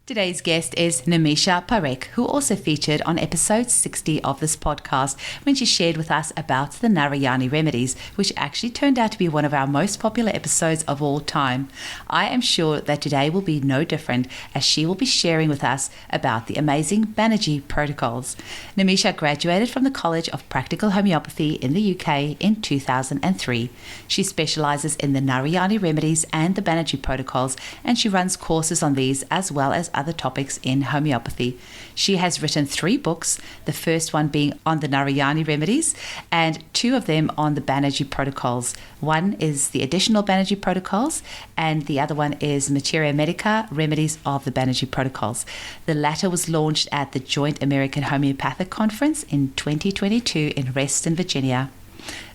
Today's guest is Nimisha Parekh, who also featured on episode 60 of this podcast when she shared with us about the Narayani Remedies, which actually turned out to be one of our most popular episodes of all time. I am sure that today will be no different, as she will be sharing with us about the amazing Banerji Protocols. Nimisha graduated from the College of Practical Homeopathy in the UK in 2003. She specializes in the Narayani Remedies and the Banerji Protocols, and she runs courses on these as well as other topics in homeopathy. She has written 3 books, the first one being on the Narayani Remedies and 2 of them on the Banerji Protocols. One is the additional Banerji Protocols and the other one is Materia Medica, Remedies of the Banerji Protocols. The latter was launched at the Joint American Homeopathic Conference in 2022 in Reston, Virginia.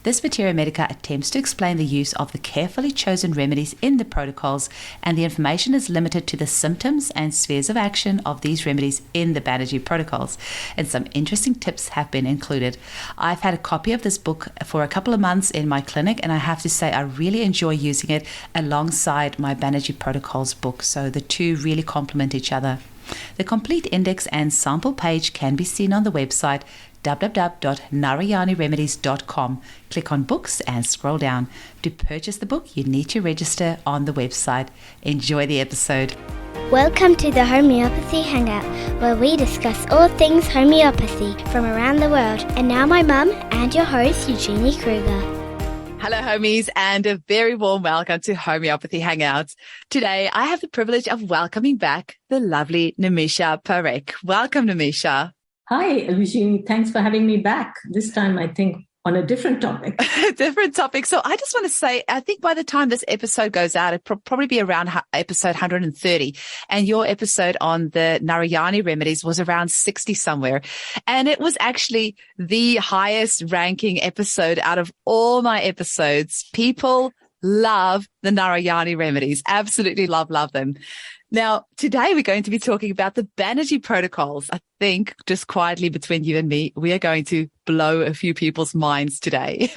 This Materia Medica attempts to explain the use of the carefully chosen remedies in the protocols, and the information is limited to the symptoms and spheres of action of these remedies in the Banerji Protocols, and some interesting tips have been included. I've had a copy of this book for a couple of months in my clinic, and I have to say I really enjoy using it alongside my Banerji Protocols book, so the two really complement each other. The complete index and sample page can be seen on the website www.narayaniremedies.com. Click on books and scroll down. To purchase the book, you need to register on the website. Enjoy the episode. Welcome to the Homeopathy Hangout, where we discuss all things homeopathy from around the world. And now my mum and your host, Eugenie Kruger. Hello, homies, and a very warm welcome to Homeopathy Hangouts. Today, I have the privilege of welcoming back the lovely Nimisha Parekh. Welcome, Nimisha. Hi, Eugenie. Thanks for having me back. This time, I think, on a different topic. Different topic. So I just want to say, I think by the time this episode goes out, it'll probably be around episode 130. And your episode on the Narayani Remedies was around 60 somewhere. And it was actually the highest ranking episode out of all my episodes. People love the Narayani Remedies. Absolutely love them. Now, today we're going to be talking about the Banerji Protocols. I think just quietly between you and me, we are going to blow a few people's minds today.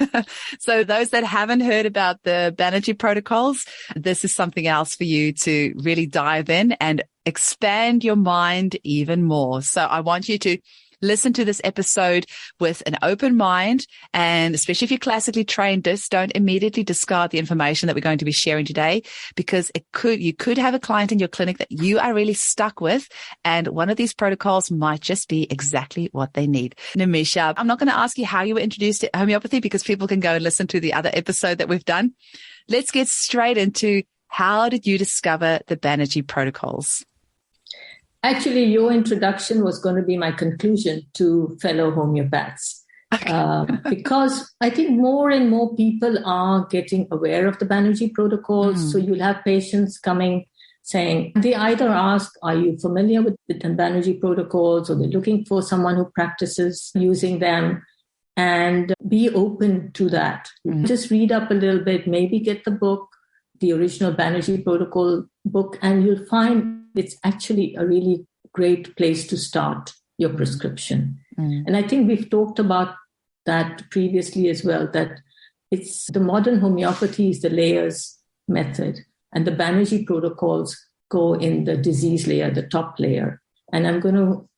So those that haven't heard about the Banerji Protocols, this is something else for you to really dive in and expand your mind even more. So I want you to listen to this episode with an open mind, and especially if you're classically trained, just don't immediately discard the information that we're going to be sharing today, because you could have a client in your clinic that you are really stuck with, and one of these protocols might just be exactly what they need. Nimisha, I'm not going to ask you how you were introduced to homeopathy, because people can go and listen to the other episode that we've done. Let's get straight into, how did you discover the Banerji Protocols? Actually, your introduction was going to be my conclusion to fellow homeopaths. Okay. Because I think more and more people are getting aware of the Banerji Protocols. So you'll have patients coming saying, they either ask, are you familiar with the Banerji Protocols? Or they're looking for someone who practices using them, and be open to that. Just read up a little bit, maybe get the book, the original Banerji Protocol book, and you'll find it's actually a really great place to start your prescription. And I think we've talked about that previously as well, that it's the modern homeopathy is the layers method, and the Banerji Protocols go in the disease layer, the top layer. And I'm going to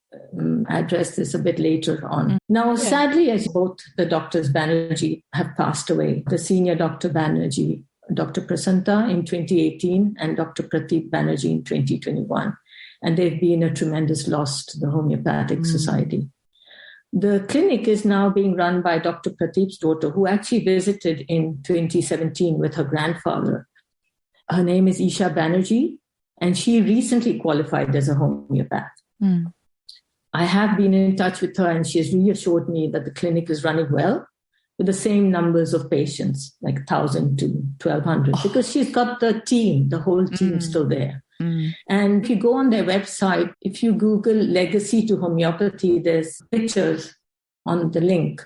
address this a bit later on. Now, sadly, as both the doctors Banerji have passed away, the senior Dr. Banerji, Dr. Prasanta in 2018 and Dr. Pradeep Banerji in 2021. And they've been a tremendous loss to the Homeopathic Society. The clinic is now being run by Dr. Pradeep's daughter, who actually visited in 2017 with her grandfather. Her name is Isha Banerji, and she recently qualified as a homeopath. I have been in touch with her, and she has reassured me that the clinic is running well, with the same numbers of patients, like 1,000 to 1,200, because she's got the team, the whole team still there. And if you go on their website, if you Google Legacy to Homeopathy, there's pictures on the link.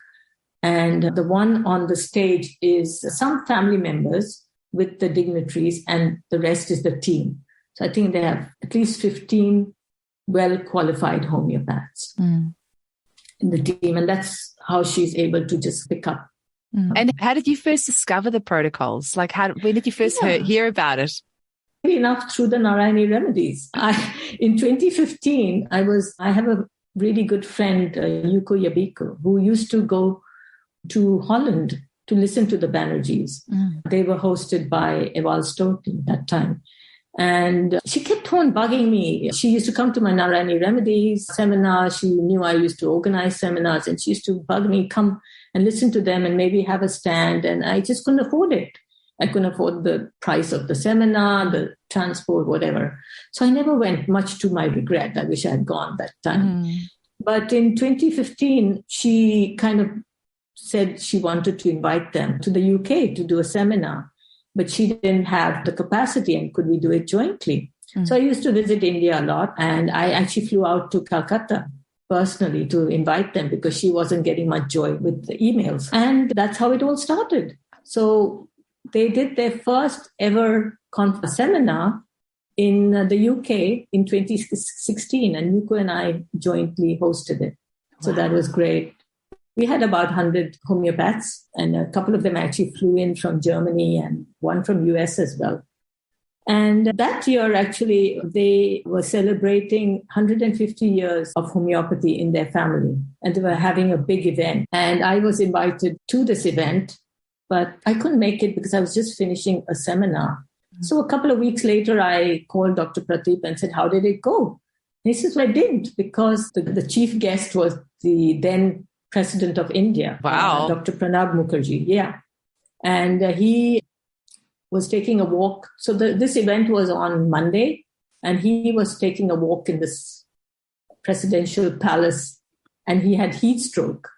And the one on the stage is some family members with the dignitaries, and the rest is the team. So I think they have at least 15 well-qualified homeopaths in the team. And that's how she's able to just pick up. And how did you first discover the protocols? Like, when did you first hear about it? enough through the Narayani Remedies. In 2015, I have a really good friend, Yuko Yabiko, who used to go to Holland to listen to the Banerjis. They were hosted by Eval Stoughton that time. And she kept on bugging me. She used to come to my Narayani Remedies seminar. She knew I used to organize seminars, and she used to bug me, come and listen to them and maybe have a stand. And I just couldn't afford it. I couldn't afford the price of the seminar, the transport, whatever. So I never went, much to my regret. I wish I had gone that time. But in 2015, she kind of said she wanted to invite them to the UK to do a seminar, but she didn't have the capacity, and could we do it jointly? So I used to visit India a lot, and I actually flew out to Calcutta personally to invite them because she wasn't getting much joy with the emails. And that's how it all started. So they did their first ever seminar in the UK in 2016, and Yuko and I jointly hosted it. So that was great. We had about 100 homeopaths, and a couple of them actually flew in from Germany and one from US as well. And that year, actually, they were celebrating 150 years of homeopathy in their family, and they were having a big event. And I was invited to this event, but I couldn't make it because I was just finishing a seminar. So a couple of weeks later, I called Dr. Pradeep and said, how did it go? And he says, well, I didn't, because the chief guest was the then President of India, Dr. Pranab Mukherjee. Yeah. And he was taking a walk. So this event was on Monday, and he was taking a walk in this presidential palace, and he had heat stroke.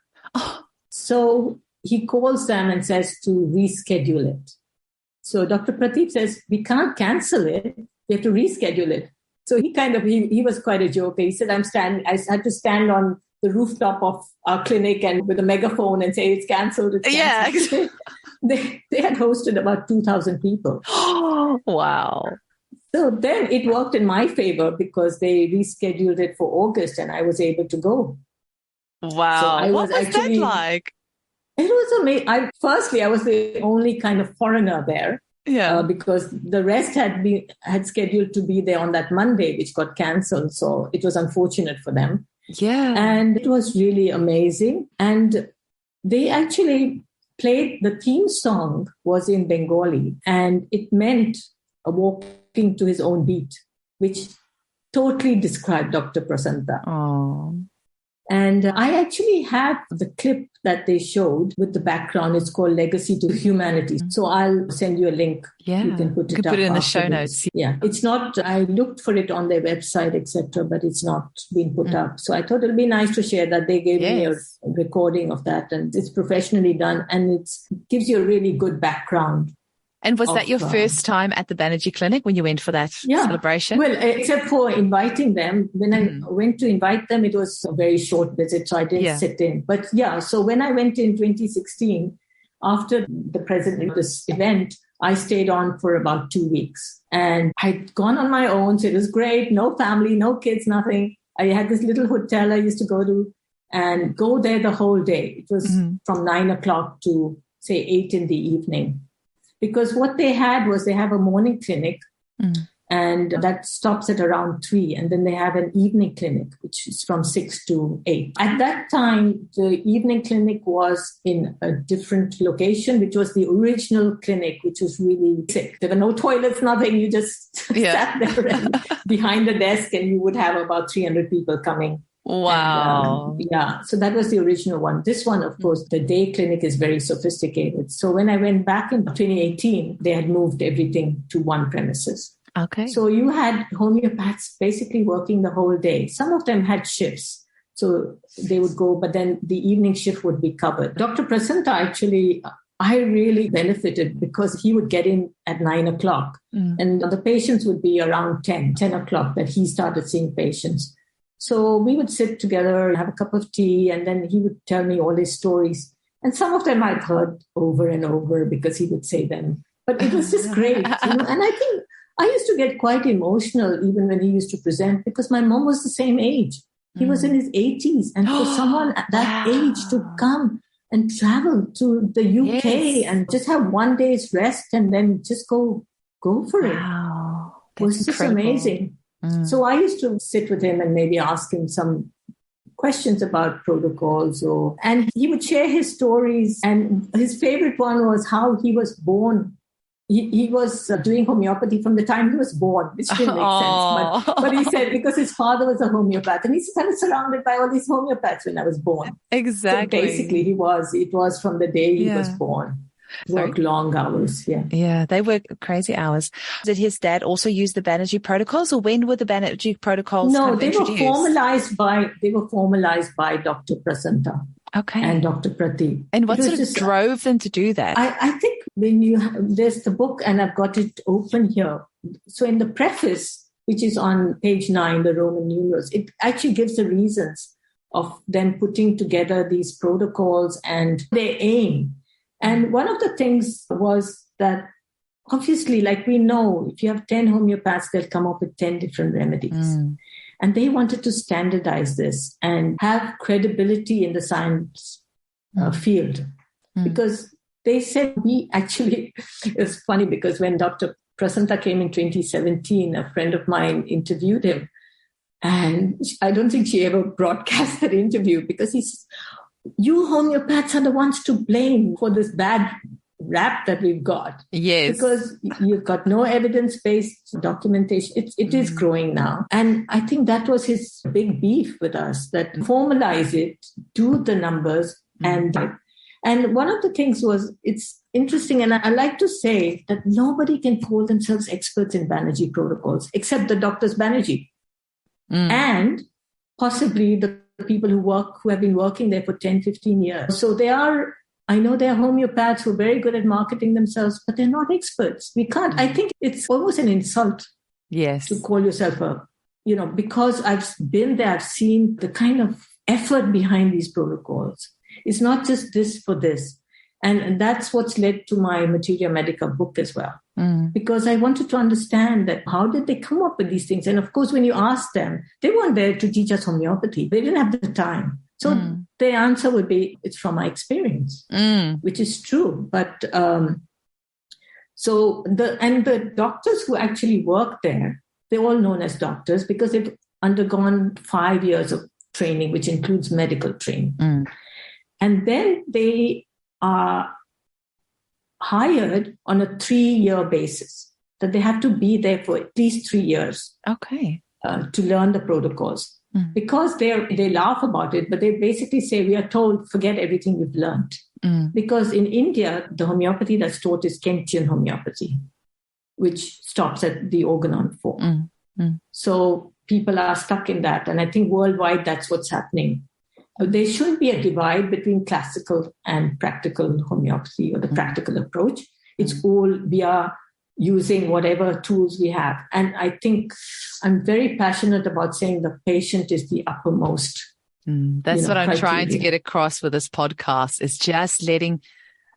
So he calls them and says to reschedule it. So Dr. Pradeep says, we can't cancel it. We have to reschedule it. So he was quite a joker. He said, I had to stand on the rooftop of our clinic and with a megaphone and say, it's cancelled. Yeah. They had hosted about 2,000 people. Wow. So then it worked in my favor because they rescheduled it for August, and I was able to go. Wow. So what was that like? It was amazing. Firstly, I was the only kind of foreigner there. Yeah. Because the rest had scheduled to be there on that Monday, which got cancelled. So it was unfortunate for them. Yeah. And it was really amazing. And they actually played, the theme song was in Bengali, and it meant a walking to his own beat, which totally described Dr. Prasanta. Oh. And I actually have the clip that they showed with the background. It's called Legacy to Humanity. So I'll send you a link. Yeah. You can put it up. Put it in the show notes. Yeah. It's not, I looked for it on their website, etc., but it's not been put up. So I thought it'll be nice to share that. They gave me a recording of that, and it's professionally done, and it gives you a really good background. And was that your first time at the Banerji Clinic when you went for that celebration? Well, except for inviting them. When I went to invite them, it was a very short visit, so I didn't sit in. But so when I went in 2016, after the president of this event, I stayed on for about 2 weeks. And I'd gone on my own, so it was great. No family, no kids, nothing. I had this little hotel I used to go to and go there the whole day. It was from 9 o'clock to, say, 8 in the evening. Because what they had was they have a morning clinic and that stops at around 3. And then they have an evening clinic, which is from 6 to 8. At that time, the evening clinic was in a different location, which was the original clinic, which was really sick. There were no toilets, nothing. You just sat there and behind the desk, and you would have about 300 people coming. Wow. And, so that was the original one. This one, of course, the day clinic is very sophisticated. So when I went back in 2018, they had moved everything to one premises. Okay. So you had homeopaths basically working the whole day. Some of them had shifts. So they would go, but then the evening shift would be covered. Dr. Prasanta, actually, I really benefited because he would get in at 9 o'clock and the patients would be around 10 o'clock that he started seeing patients. So we would sit together, have a cup of tea, and then he would tell me all his stories. And some of them I've heard over and over because he would say them. But it was just great. And I think I used to get quite emotional even when he used to present because my mom was the same age. He was in his 80s. And for someone at that age to come and travel to the UK and just have one day's rest and then just go for it. Wow. was just amazing. So I used to sit with him and maybe ask him some questions about protocols, and he would share his stories. And his favorite one was how he was born. He was doing homeopathy from the time he was born, which didn't make sense. But he said because his father was a homeopath, and he said I was surrounded by all these homeopaths when I was born. Exactly. So basically, it was from the day he was born. Work long hours, Yeah, they work crazy hours. Did his dad also use the Banerji Protocols, or when were the Banerji Protocols introduced? They were formalized by Dr. Prasanta and Dr. Pratik. And what sort of drove them to do that? I think there's the book, and I've got it open here. So in the preface, which is on page 9, the Roman numerals, it actually gives the reasons of them putting together these protocols and their aim. And one of the things was that, obviously, like we know, if you have 10 homeopaths, they'll come up with 10 different remedies. And they wanted to standardize this and have credibility in the science field. Because they said it's funny because when Dr. Prasanta came in 2017, a friend of mine interviewed him. And I don't think she ever broadcast that interview because he says, you homeopaths are the ones to blame for this bad rap that we've got. Yes. Because you've got no evidence-based documentation. It is growing now. And I think that was his big beef with us, that formalize it, do the numbers. And one of the things was, it's interesting, and I like to say that nobody can call themselves experts in Banerji protocols, except the doctors Banerji. And possibly the people who have been working there for 10, 15 years. So I know there are homeopaths who are very good at marketing themselves, but they're not experts. We can't. I think it's almost an insult to call yourself because I've been there, I've seen the kind of effort behind these protocols. It's not just this for this. And that's what's led to my Materia Medica book as well. Because I wanted to understand that how did they come up with these things? And of course, when you ask them, they weren't there to teach us homeopathy. They didn't have the time. So their answer would be, it's from my experience, which is true. But the doctors who actually work there, they're all known as doctors because they've undergone 5 years of training, which includes medical training. And then they are hired on a 3-year basis, that they have to be there for at least 3 years to learn the protocols. Because they laugh about it, but they basically say, we are told, forget everything we've learned. Because in India, the homeopathy that's taught is Kentian homeopathy, which stops at the organon form. So people are stuck in that. And I think worldwide, that's what's happening. There shouldn't be a divide between classical and practical homeopathy or the practical approach. It's all we are using whatever tools we have. And I think I'm very passionate about saying the patient is the uppermost. That's what I'm criteria. Trying to get across with this podcast, is just letting,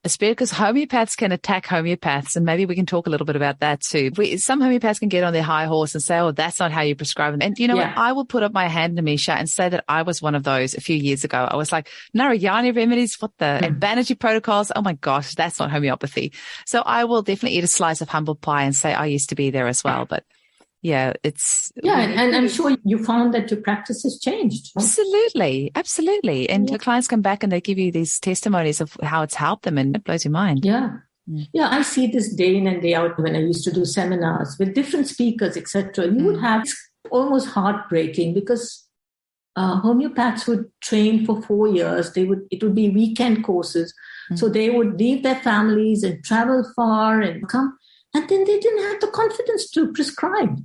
especially because homeopaths can attack homeopaths, and maybe we can talk a little bit about that too. Some homeopaths can get on their high horse and say, oh, that's not how you prescribe them. And you know what? I will put up my hand, Nimisha, and say that I was one of those a few years ago. I was like, Narayani Remedies, and Banerji Protocols, oh my gosh, that's not homeopathy. So I will definitely eat a slice of humble pie and say I used to be there as well. But and I'm sure you found that your practice has changed. Absolutely. And the clients come back and they give you these testimonies of how it's helped them, and it blows your mind. Yeah, I see this day in and day out when I used to do seminars with different speakers, etc. You would have almost heartbreaking because homeopaths would train for 4 years. It would be weekend courses. So they would leave their families and travel far and come, and then they didn't have the confidence to prescribe.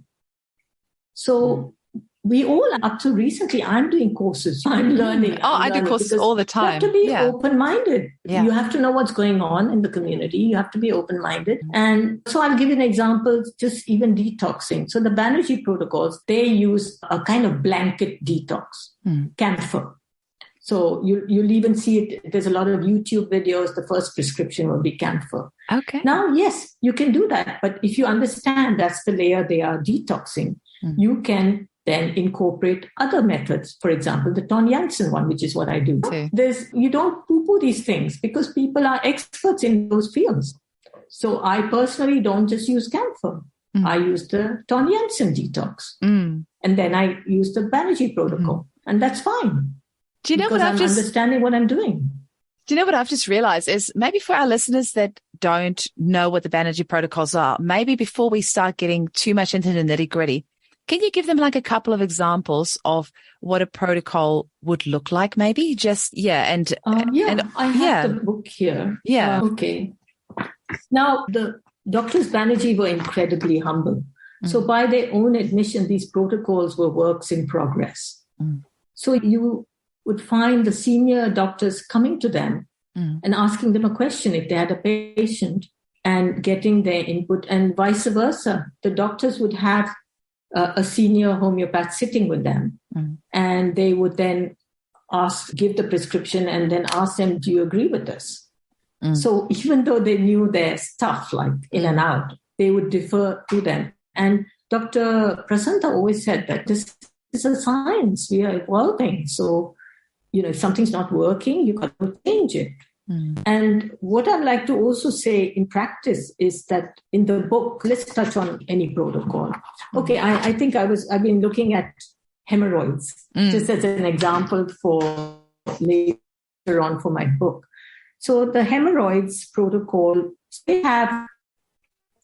So we all, up to recently, I'm doing courses. I'm learning. I do courses all the time. You have to be open-minded. Yeah. You have to know what's going on in the community. You have to be open-minded. And so I'll give you an example, just even detoxing. So the Banerji Protocols, they use a kind of blanket detox, camphor. So you'll even see it. There's a lot of YouTube videos. The first prescription will be camphor. Okay. Now, yes, you can do that. But if you understand that's the layer they are detoxing, you can then incorporate other methods. For example, the Ton Janssen one, which is what I do. You don't poo-poo these things because people are experts in those fields. So I personally don't just use camphor. I used the Ton Jensen detox. Mm. And then I used the Banerji Protocol. And that's fine. Do you know what I'm understanding what I'm doing. Do you know what I've just realized is maybe for our listeners that don't know what the Banerji Protocols are, maybe before we start getting too much into the nitty-gritty, can you give them like a couple of examples of what a protocol would look like, maybe? Just, and I have the book here. Yeah. Okay. Now, the Doctors Banerji were incredibly humble. So by their own admission, these protocols were works in progress. So you would find the senior doctors coming to them and asking them a question if they had a patient and getting their input, and vice versa. The doctors would have a senior homeopath sitting with them, and they would then give the prescription and then ask them, do you agree with this? So even though they knew their stuff, like in and out, they would defer to them. And Dr. Prasanta always said that this is a science. We are evolving. So, if something's not working, you got to change it. And what I'd like to also say in practice is that in the book, let's touch on any protocol. Okay, I think I've been looking at hemorrhoids just as an example for later on for my book. So the hemorrhoids protocol, they have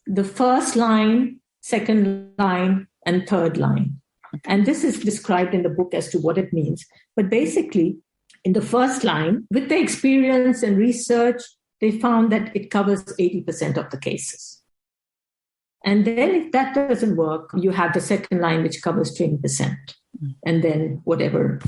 the first line, second line, and third line. And this is described in the book as to what it means. But basically, in the first line, with the experience and research, they found that it covers 80% of the cases. And then if that doesn't work, you have the second line, which covers 20%, and then whatever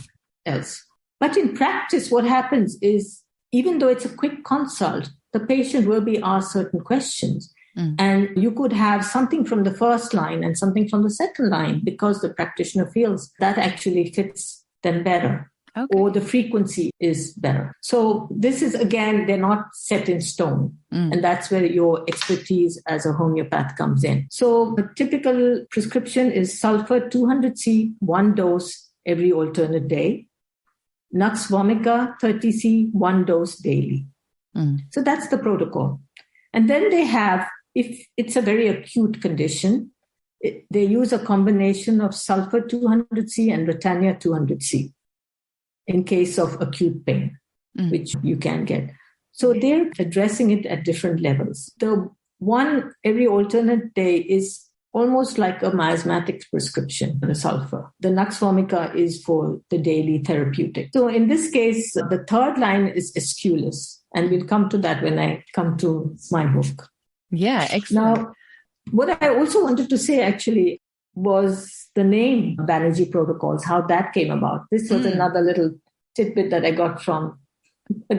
else. But in practice, what happens is, even though it's a quick consult, the patient will be asked certain questions. And you could have something from the first line and something from the second line because the practitioner feels that actually fits them better. Okay. Or the frequency is better. So this is, again, they're not set in stone. And that's where your expertise as a homeopath comes in. So a typical prescription is sulfur 200C, 1 dose every alternate day. Nux vomica 30C, 1 dose daily. So that's the protocol. And then they have, if it's a very acute condition, they use a combination of sulfur 200C and Britannia 200C in case of acute pain, which you can get. So they're addressing it at different levels. The one every alternate day is almost like a miasmatic prescription, the sulfur. The Nux vomica is for the daily therapeutic. So in this case, the third line is Aesculus, and we'll come to that when I come to my book. Yeah, excellent. Now, what I also wanted to say actually was the name Banerji Protocols, how that came about. This was another little tidbit that I got from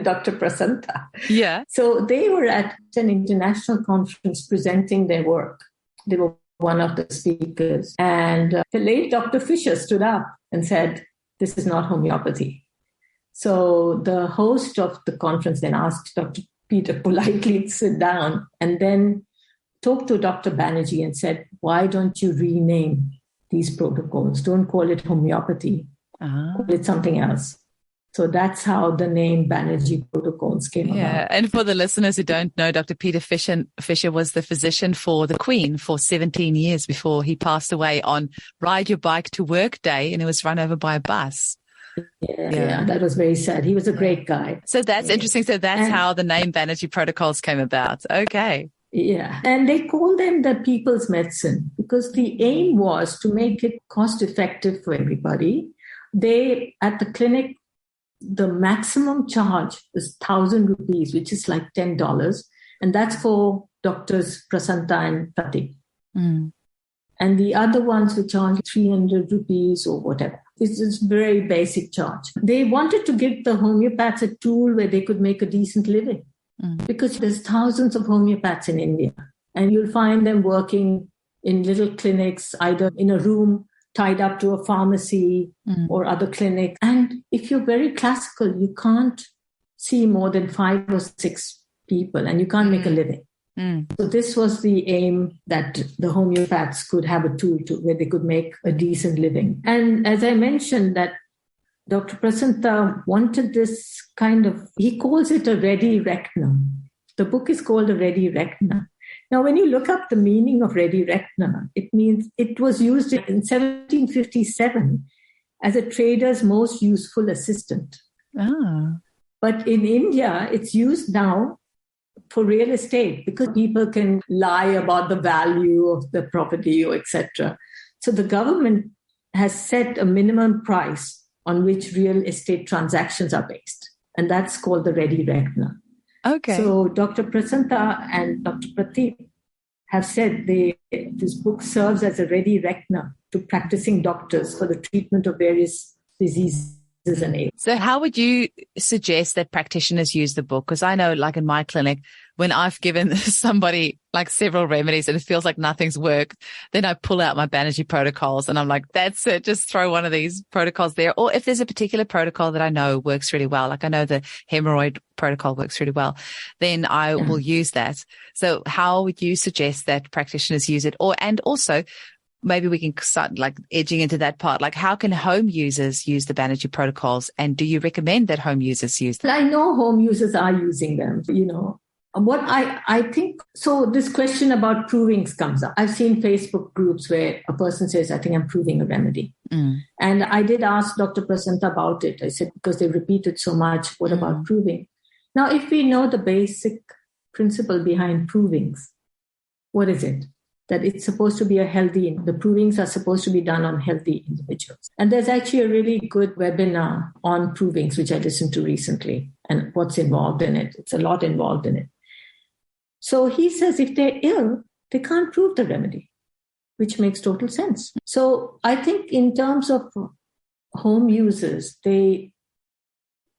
Dr. Prasanta. Yeah. So they were at an international conference presenting their work. They were one of the speakers. And the late Dr. Fisher stood up and said, this is not homeopathy. So the host of the conference then asked Dr. Peter politely to sit down and then talked to Dr. Banerji and said, why don't you rename these protocols? Don't call it homeopathy. Call it something else. So that's how the name Banerji Protocols came about. Yeah, and for the listeners who don't know, Dr. Peter Fisher was the physician for the Queen for 17 years before he passed away on Ride Your Bike to Work Day, and he was run over by a bus. Yeah, that was very sad. He was a great guy. So that's interesting. So that's how the name Banerji Protocols came about. Okay. Yeah. And they call them the people's medicine because the aim was to make it cost effective for everybody. They, at the clinic, the maximum charge is 1,000 rupees, which is like $10. And that's for doctors Prasanta and Pratik. And the other ones will charge 300 rupees or whatever. It's just very basic charge. They wanted to give the homeopaths a tool where they could make a decent living because there's thousands of homeopaths in India. And you'll find them working in little clinics, either in a room tied up to a pharmacy or other clinic. And if you're very classical, you can't see more than 5 or 6 people and you can't make a living. So this was the aim, that the homeopaths could have a tool where they could make a decent living. And as I mentioned, that Dr. Prasanta wanted this kind of, he calls it a ready reckoner. The book is called A Ready Reckoner. Now, when you look up the meaning of ready reckoner, it means it was used in 1757 as a trader's most useful assistant. Ah. But in India, it's used now for real estate because people can lie about the value of the property or etc. So the government has set a minimum price on which real estate transactions are based. And that's called the ready reckoner. Okay. So Dr. Prasanta and Dr. Prateep have said this book serves as a ready reckoner to practicing doctors for the treatment of various diseases and ailments. So how would you suggest that practitioners use the book? Because I know, like in my clinic, when I've given somebody like several remedies and it feels like nothing's worked, then I pull out my Banerji Protocols and I'm like, that's it. Just throw one of these protocols there. Or if there's a particular protocol that I know works really well, like I know the hemorrhoid protocol works really well, then I will use that. So how would you suggest that practitioners use it? And also, maybe we can start like edging into that part. Like, how can home users use the Banerji Protocols? And do you recommend that home users use them? I know home users are using them, What I think, so this question about provings comes up. I've seen Facebook groups where a person says, I think I'm proving a remedy. And I did ask Dr. Prasanta about it. I said, because they repeat it so much, what about proving? Now, if we know the basic principle behind provings, what is it? That it's supposed to be the provings are supposed to be done on healthy individuals. And there's actually a really good webinar on provings, which I listened to recently, and what's involved in it. It's a lot involved in it. So he says if they're ill, they can't prove the remedy, which makes total sense. So I think in terms of home users, they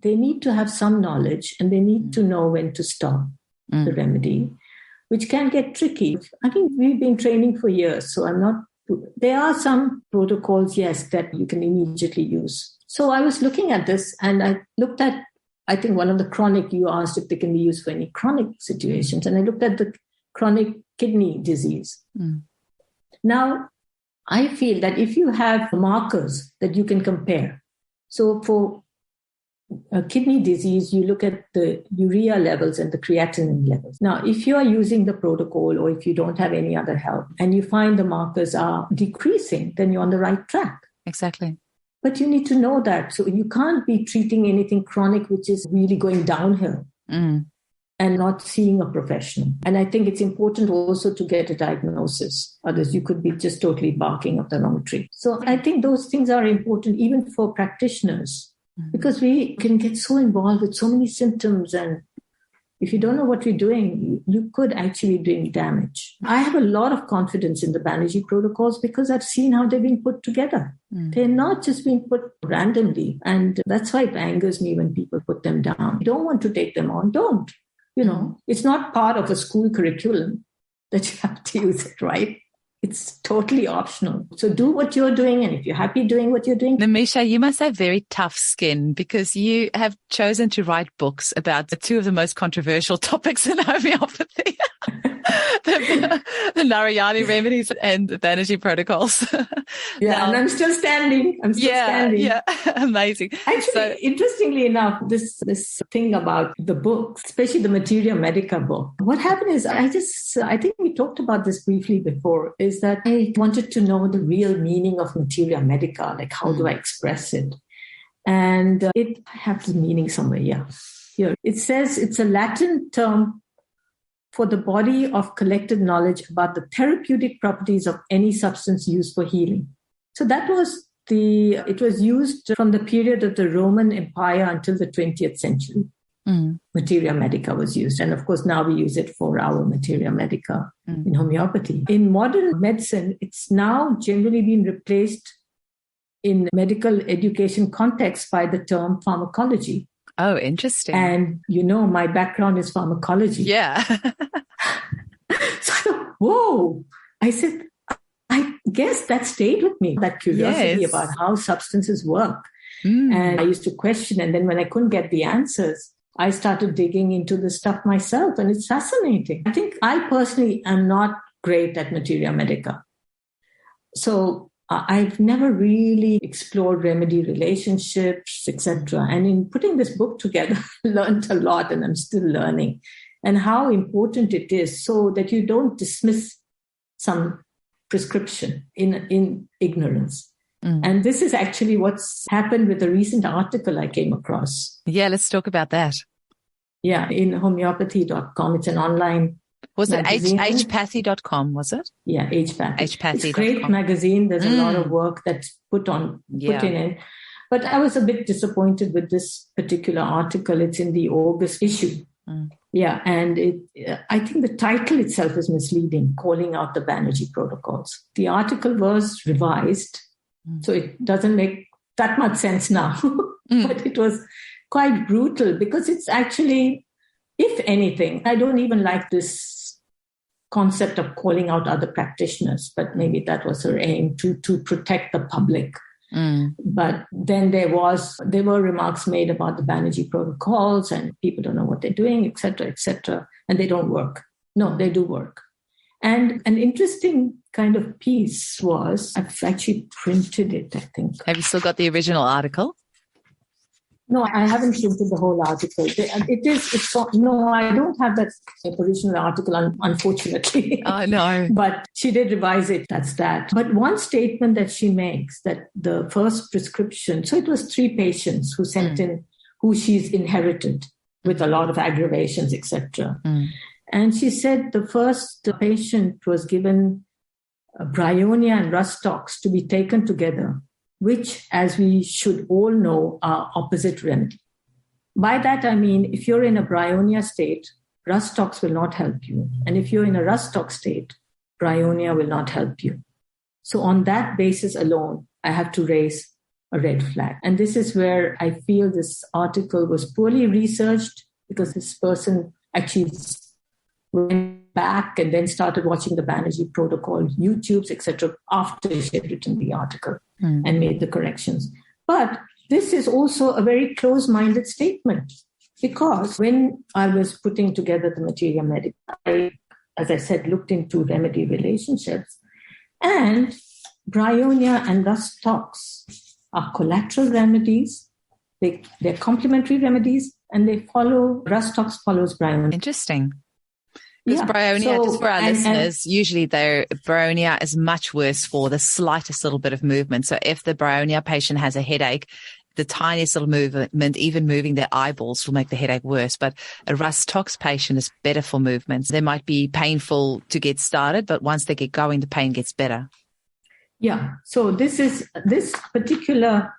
need to have some knowledge and they need to know when to stop the remedy, which can get tricky. I think we've been training for years, so there are some protocols, yes, that you can immediately use. So I was looking at this and I looked at, I think one of the chronic, you asked if they can be used for any chronic situations, and I looked at the chronic kidney disease. Now, I feel that if you have markers that you can compare, so for kidney disease, you look at the urea levels and the creatinine levels. Now, if you are using the protocol or if you don't have any other help and you find the markers are decreasing, then you're on the right track. Exactly. But you need to know that. So you can't be treating anything chronic, which is really going downhill and not seeing a professional. And I think it's important also to get a diagnosis. Others, you could be just totally barking up the wrong tree. So I think those things are important even for practitioners. Because we can get so involved with so many symptoms, and if you don't know what we're doing, you could actually be doing damage. I have a lot of confidence in the Banerji Protocols because I've seen how they've been put together. They're not just being put randomly, and that's why it angers me when people put them down. You don't want to take them on, don't. It's not part of a school curriculum that you have to use it, right? It's totally optional. So do what you're doing. And if you're happy doing what you're doing. Nimisha, you must have very tough skin because you have chosen to write books about the two of the most controversial topics in homeopathy. the Narayani Remedies and the Banerji Protocols. And I'm still standing. Yeah, amazing. Actually, interestingly enough, this thing about the book, especially the Materia Medica book, what happened is I think we talked about this briefly before, is that I wanted to know the real meaning of Materia Medica, like how do I express it? And I have the meaning somewhere, here. It says it's a Latin term for the body of collected knowledge about the therapeutic properties of any substance used for healing. So that was it was used from the period of the Roman Empire until the 20th century. Materia Medica was used. And of course, now we use it for our Materia Medica in homeopathy. In modern medicine, it's now generally been replaced in medical education context by the term pharmacology. Oh, interesting. And my background is pharmacology. Yeah. So, whoa. I said, I guess that stayed with me, that curiosity about how substances work. And I used to question. And then when I couldn't get the answers, I started digging into the stuff myself. And it's fascinating. I think I personally am not great at Materia Medica. So I've never really explored remedy relationships, etc. And in putting this book together, I learned a lot and I'm still learning. and how important it is so that you don't dismiss some prescription in ignorance. And this is actually what's happened with a recent article I came across. Yeah, let's talk about that. Yeah, in homeopathy.com. It's an online Was magazine. it hpathy.com, was it? Yeah, hpathy. hpathy.com. It's a great magazine. There's a lot of work that's put in it. But I was a bit disappointed with this particular article. It's in the August issue. Yeah, and I think the title itself is misleading, calling out the Banerji Protocols. The article was revised, so it doesn't make that much sense now. But it was quite brutal because it's actually, if anything, I don't even like this concept of calling out other practitioners, but maybe that was her aim to protect the public. But then there were remarks made about the Banerji Protocols and people don't know what they're doing, etc., and they don't work. No, they do work. And an interesting kind of piece was, I've actually printed it, I think. Have you still got the original article? No, I haven't printed the whole article. No, I don't have that original article, unfortunately. Oh, no. But she did revise it, that's that. But one statement that she makes, that the first prescription, so it was 3 patients who sent in, who she's inherited with a lot of aggravations, etc. And she said the first patient was given bryonia and rustox to be taken together, which, as we should all know, are opposite remedy. By that, I mean, if you're in a bryonia state, rustox will not help you. And if you're in a rustox state, bryonia will not help you. So on that basis alone, I have to raise a red flag. And this is where I feel this article was poorly researched, because this person actually went back and then started watching the Banerji Protocol, YouTubes, etc., after she had written the article and made the corrections. But this is also a very close-minded statement, because when I was putting together the Materia Medica, I, as I said, looked into remedy relationships, and bryonia and rustox are collateral remedies. They're complementary remedies, and rustox follows bryonia. Interesting. Because bryonia, just for our listeners, usually bryonia is much worse for the slightest little bit of movement. So if the bryonia patient has a headache, the tiniest little movement, even moving their eyeballs, will make the headache worse. But a rustox patient is better for movements. They might be painful to get started, but once they get going, the pain gets better. Yeah. So this particular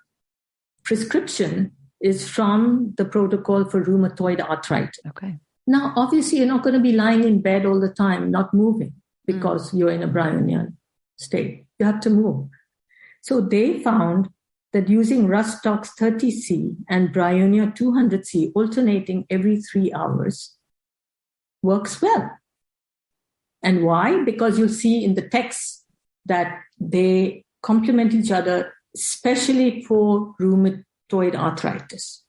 prescription is from the protocol for rheumatoid arthritis. Okay. Now, obviously, you're not going to be lying in bed all the time, not moving, because you're in a bryonia state. You have to move. So they found that using rustox 30C and bryonia 200C alternating every 3 hours works well. And why? Because you'll see in the text that they complement each other, especially for rheumatoid arthritis.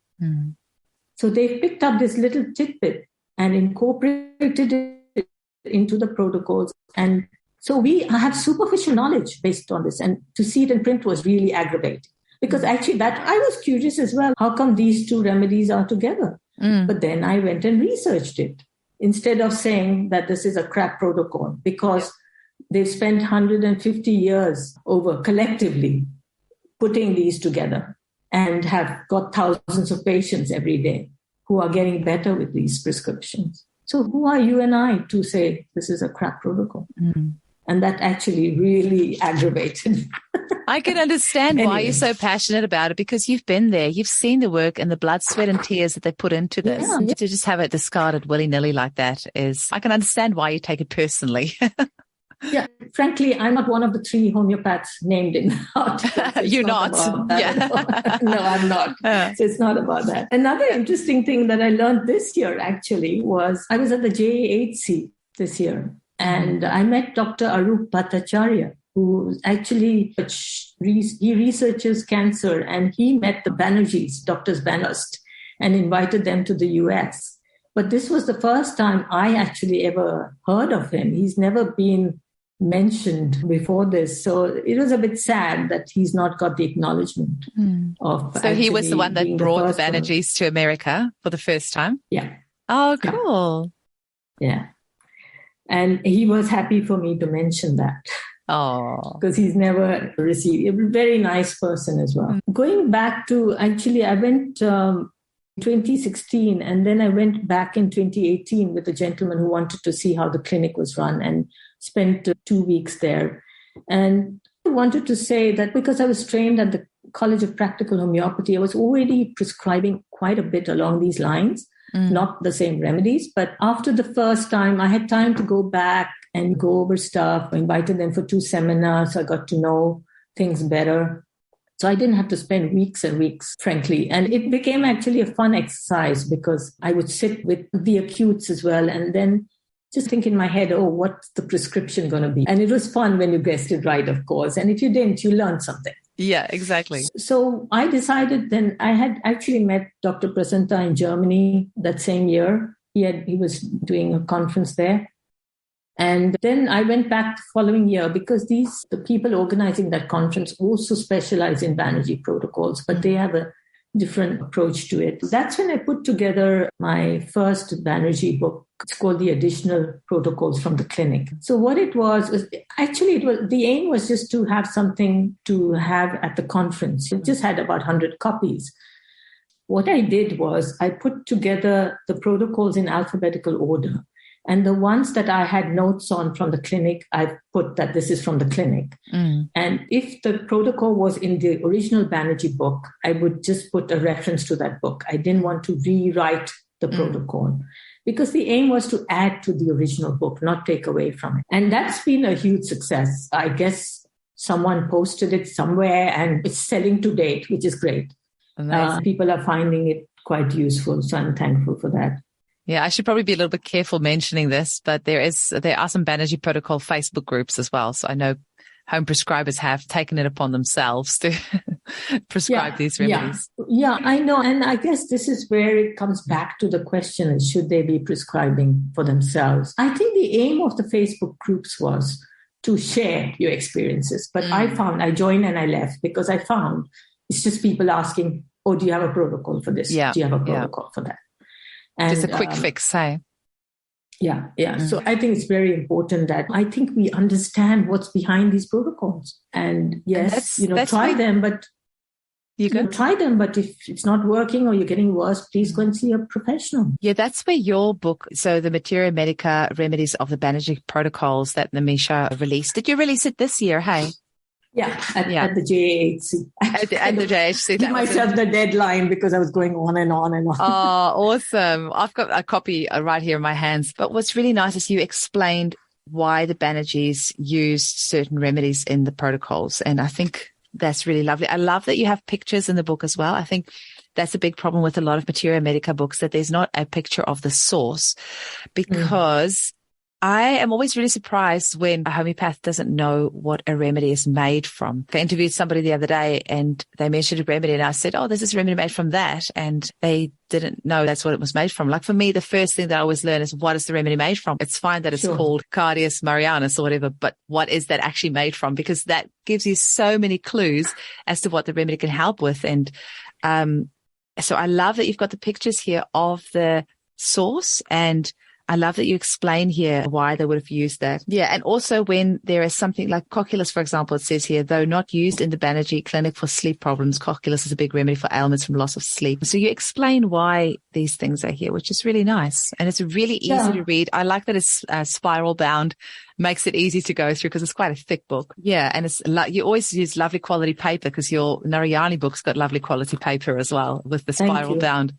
So they've picked up this little tidbit and incorporated it into the protocols. And so we have superficial knowledge based on this. And to see it in print was really aggravating. Because actually I was curious as well. How come these 2 remedies are together? But then I went and researched it, instead of saying that this is a crap protocol, because they've spent 150 years over collectively putting these together and have got thousands of patients every day who are getting better with these prescriptions. So who are you and I to say this is a crap protocol? And that actually really aggravated. I can understand why you're so passionate about it, because you've been there. You've seen the work and the blood, sweat and tears that they put into this. Yeah. To just have it discarded willy-nilly like that I can understand why you take it personally. Yeah, frankly, I'm not one of the 3 homeopaths named in the article. You're not. Yeah. No, I'm not. So it's not about that. Another interesting thing that I learned this year actually was I was at the JAHC this year, and I met Dr. Arup Bhattacharya, who actually he researches cancer, and he met the Banerjis, Drs. Banerji, and invited them to the US. But this was the first time I actually ever heard of him. He's never been mentioned before this. So it was a bit sad that he's not got the acknowledgement of. So he was the one that brought the Banerjis to America for the first time? Yeah. Oh, cool. Yeah. And he was happy for me to mention that. Oh, Because he's never received. A very nice person as well. Going back to, actually, I went 2016 and then I went back in 2018 with a gentleman who wanted to see how the clinic was run and spent 2 weeks there. And I wanted to say that because I was trained at the College of Practical Homeopathy, I was already prescribing quite a bit along these lines. Not the same remedies, but after the first time, I had time to go back and go over stuff. I invited them for 2 seminars. So I got to know things better. So I didn't have to spend weeks and weeks, frankly. And it became actually a fun exercise because I would sit with the acutes as well and then just think in my head, oh, what's the prescription going to be? And it was fun when you guessed it right, of course. And if you didn't, you learned something. Yeah, exactly. So I decided then, I had actually met Dr. Prasanta in Germany that same year. He was doing a conference there. And then I went back the following year because the people organizing that conference also specialize in Banerji protocols, but they have a different approach to it. That's when I put together my first Banerji book. It's called The Additional Protocols from the Clinic. So what it was the aim was just to have something to have at the conference. It just had about 100 copies. What I did was I put together the protocols in alphabetical order. And the ones that I had notes on from the clinic, I put that this is from the clinic. And if the protocol was in the original Banerji book, I would just put a reference to that book. I didn't want to rewrite the protocol because the aim was to add to the original book, not take away from it. And that's been a huge success. I guess someone posted it somewhere and it's selling to date, which is great. People are finding it quite useful. So I'm thankful for that. Yeah, I should probably be a little bit careful mentioning this, but there are some Banerji Protocol Facebook groups as well. So I know home prescribers have taken it upon themselves to prescribe these remedies. Yeah, I know. And I guess this is where it comes back to the question is, should they be prescribing for themselves? I think the aim of the Facebook groups was to share your experiences. But I joined and I left because I found it's just people asking, oh, do you have a protocol for this? Yeah. Do you have a protocol for that? And, just a quick fix, hey? Yeah. So I think it's very important that I think we understand what's behind these protocols. And yes, try them, but try them. But if it's not working or you're getting worse, please go and see a professional. Yeah, that's where your book, so the Materia Medica Remedies of the Banerji Protocols that Nimisha released. Did you release it this year, hey? Yeah, at the JAHC. At the JAHC. Give myself the deadline because I was going on and on and on. Oh, awesome. I've got a copy right here in my hands. But what's really nice is you explained why the Banerjis used certain remedies in the protocols. And I think that's really lovely. I love that you have pictures in the book as well. I think that's a big problem with a lot of Materia Medica books, that there's not a picture of the source, because I am always really surprised when a homeopath doesn't know what a remedy is made from. I interviewed somebody the other day and they mentioned a remedy and I said, oh, this is a remedy made from that. And they didn't know that's what it was made from. Like for me, the first thing that I always learn is, what is the remedy made from? It's fine that it's called Cardius Marianus or whatever, but what is that actually made from? Because that gives you so many clues as to what the remedy can help with. And so I love that you've got the pictures here of the source, and I love that you explain here why they would have used that. Yeah. And also when there is something like cocculus, for example, it says here, though not used in the Banerji clinic for sleep problems, cocculus is a big remedy for ailments from loss of sleep. So you explain why these things are here, which is really nice. And it's really easy to read. I like that it's spiral bound, makes it easy to go through because it's quite a thick book. Yeah. And it's you always use lovely quality paper because your Narayani book's got lovely quality paper as well with the spiral bound.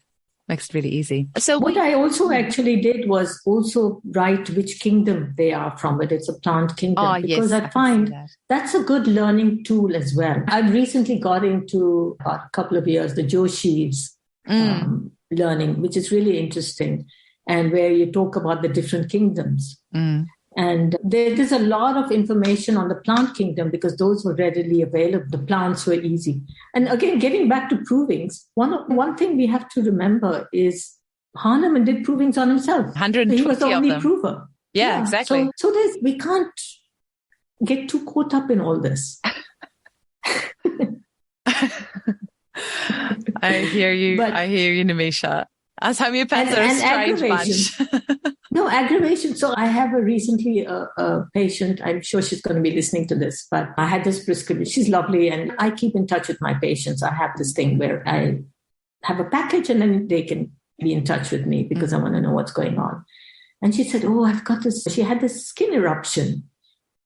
Makes it really easy. So what I also actually did was also write which kingdom they are from, whether it's a plant kingdom, because I find that's a good learning tool as well. I've recently got into a couple of years, the JAHC's learning, which is really interesting, and where you talk about the different kingdoms. And there's a lot of information on the plant kingdom because those were readily available. The plants were easy. And again, getting back to provings, one thing we have to remember is Hahnemann did provings on himself. 120 he was the only of them. prover. Yeah, exactly. So we can't get too caught up in all this. I hear you. I hear you, Nimisha. As homeopaths are a strange bunch. No, aggravation. So I have recently a patient, I'm sure she's going to be listening to this, but I had this prescription. She's lovely, and I keep in touch with my patients. I have this thing where I have a package and then they can be in touch with me because I want to know what's going on. And she said, I've got this. She had this skin eruption.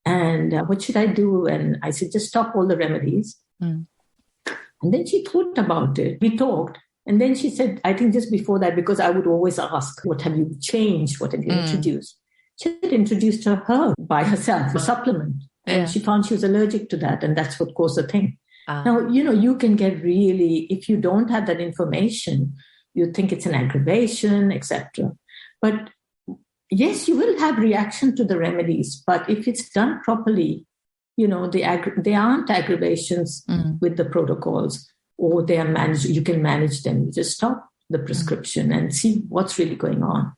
And what should I do? And I said, just stop all the remedies. And then she thought about it. We talked. And then she said, I think just before that, because I would always ask, what have you changed? What have you introduced? She had introduced her herb by herself, a supplement. And she found she was allergic to that. And that's what caused the thing. Now, you can get really, if you don't have that information, you think it's an aggravation, etc. But yes, you will have reaction to the remedies, but if it's done properly, they aren't aggravations with the protocols, or they are managed. You can manage them. You just stop the prescription and see what's really going on.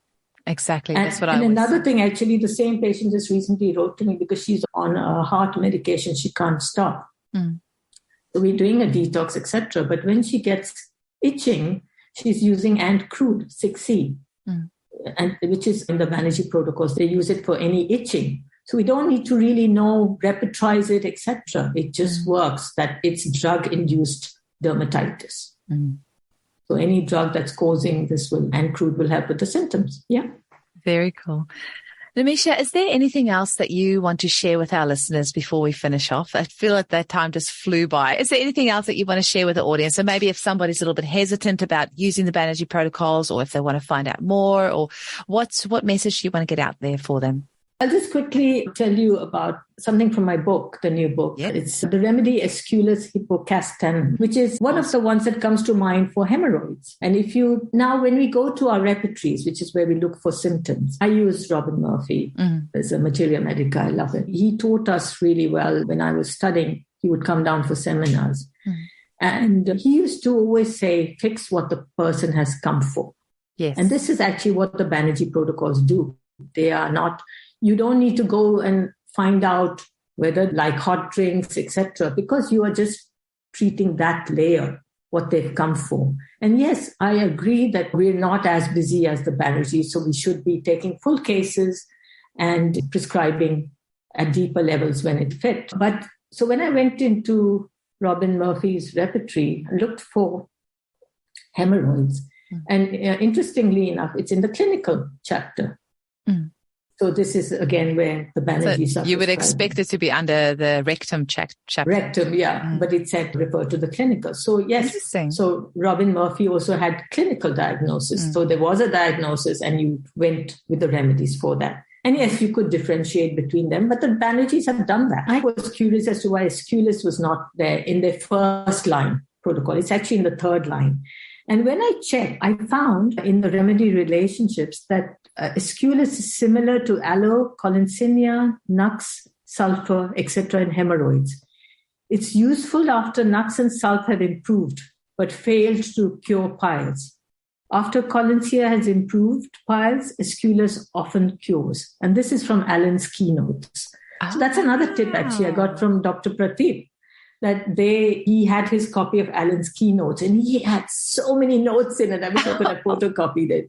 Exactly. That's what I was. And another thing, actually, the same patient just recently wrote to me because she's on a heart medication. She can't stop. So we're doing a detox, etc. But when she gets itching, she's using ant crude 6C. And which is in the Banerji Protocols. They use it for any itching. So we don't need to really know, repertorize it, etc. It just works that it's drug-induced dermatitis. So any drug that's causing this and crude will help with the symptoms. Yeah. Very cool. Nimisha, is there anything else that you want to share with our listeners before we finish off? I feel like that time just flew by. Is there anything else that you want to share with the audience? So maybe if somebody's a little bit hesitant about using the Banerji protocols, or if they want to find out more, or what message do you want to get out there for them? I'll just quickly tell you about something from my book, the new book. Yep. It's the remedy Aesculus hippocastan, which is one of the ones that comes to mind for hemorrhoids. And when we go to our repertories, which is where we look for symptoms, I use Robin Murphy as a Materia Medica. I love it. He taught us really well when I was studying. He would come down for seminars. And he used to always say, fix what the person has come for. Yes. And this is actually what the Banerji protocols do. They are not... You don't need to go and find out whether like hot drinks, etc., because you are just treating that layer, what they've come for. And yes, I agree that we're not as busy as the Banerji, so we should be taking full cases and prescribing at deeper levels when it fit. But so when I went into Robin Murphy's repertory, I looked for hemorrhoids. And interestingly enough, it's in the clinical chapter. So this is, again, where the Banerji... So you would expect it to be under the rectum chapter. Rectum, yeah. But it said refer to the clinical. So yes, so Robin Murphy also had clinical diagnosis. So there was a diagnosis and you went with the remedies for that. And yes, you could differentiate between them, but the Banerjis have done that. I was curious as to why Aesculus was not there in their first line protocol. It's actually in the third line. And when I checked, I found in the remedy relationships that Aesculus is similar to aloe, collincinia, nux, sulfur, etc. in hemorrhoids. It's useful after nux and sulfur have improved, but failed to cure piles. After collincinia has improved piles, Aesculus often cures. And this is from Alan's keynotes. So that's another tip, actually, I got from Dr. Prateep. That he had his copy of Alan's keynotes and he had so many notes in it. I wish I could have photocopied it.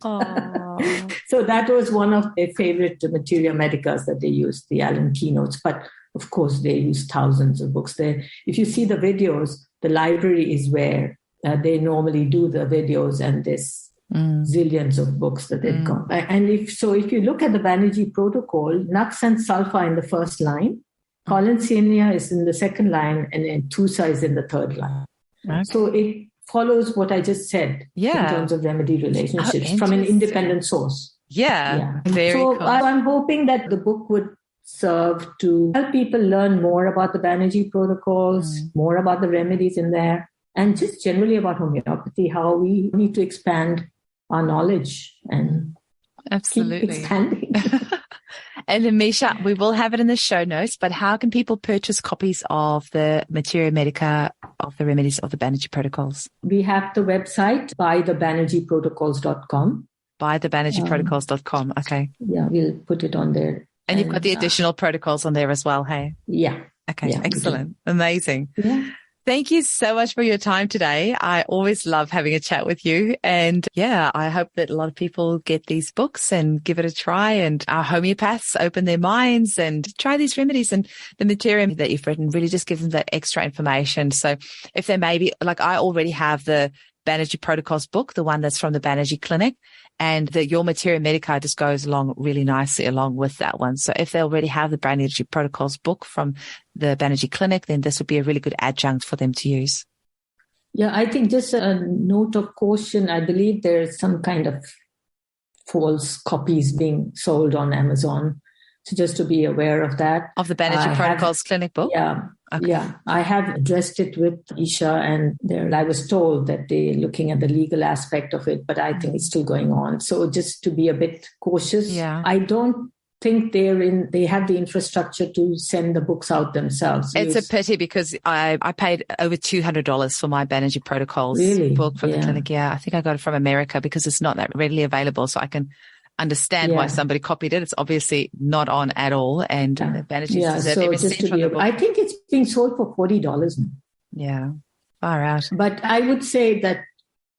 So that was one of their favorite Materia Medicas that they used, the Alan keynotes. But of course, they use thousands of books there. If you see the videos, the library is where they normally do the videos, and there's zillions of books that they've got. And if you look at the Banerji protocol, nux and sulfur in the first line, collincinia is in the second line, and then Tusa is in the third line. Okay. So it follows what I just said in terms of remedy relationships from an independent source. Very cool. So I'm hoping that the book would serve to help people learn more about the Banerji protocols, more about the remedies in there, and just generally about homeopathy, how we need to expand our knowledge and keep expanding. And Nimisha, we will have it in the show notes, but how can people purchase copies of the Materia Medica, of the remedies of the Banerji Protocols? We have the website, bythebanerjiprotocols.com. Bythebanerjiprotocols.com, okay. Yeah, we'll put it on there. And you've got the additional protocols on there as well, hey? Yeah. Okay, excellent. Amazing. Yeah. Thank you so much for your time today. I always love having a chat with you. And yeah, I hope that a lot of people get these books and give it a try, and our homeopaths open their minds and try these remedies. And the material that you've written really just gives them that extra information. So if they maybe, like I already have the Banerji Protocols book, the one that's from the Banerji Clinic, and Your Materia Medica just goes along really nicely along with that one. So if they already have the Banerji Protocols book from the Banerji Clinic, then this would be a really good adjunct for them to use. Yeah, I think just a note of caution. I believe there's some kind of false copies being sold on Amazon. So just to be aware of that. Of the Banerji Protocols Clinic book? Yeah. Okay. Yeah. I have addressed it with Isha, and I was told that they're looking at the legal aspect of it, but I think it's still going on. So just to be a bit cautious. Yeah. I don't think they have the infrastructure to send the books out themselves. It's a pity because I paid over $200 for my Banerji Protocols book from the clinic. Yeah. I think I got it from America because it's not that readily available. So I can understand why somebody copied it. It's obviously not on at all, and the Banerjis deserve every cent from the book. I think it's being sold for $40 now. Yeah, far out. But I would say that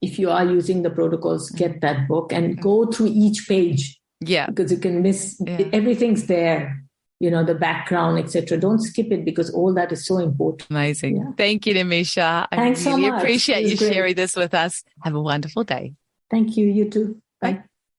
if you are using the protocols, get that book and go through each page. Yeah, because you can miss everything's there. The background, etc. Don't skip it because all that is so important. Amazing. Yeah. Thank you, Nimisha. Thanks so much. I really appreciate you sharing this with us. Have a wonderful day. Thank you. You too. Bye.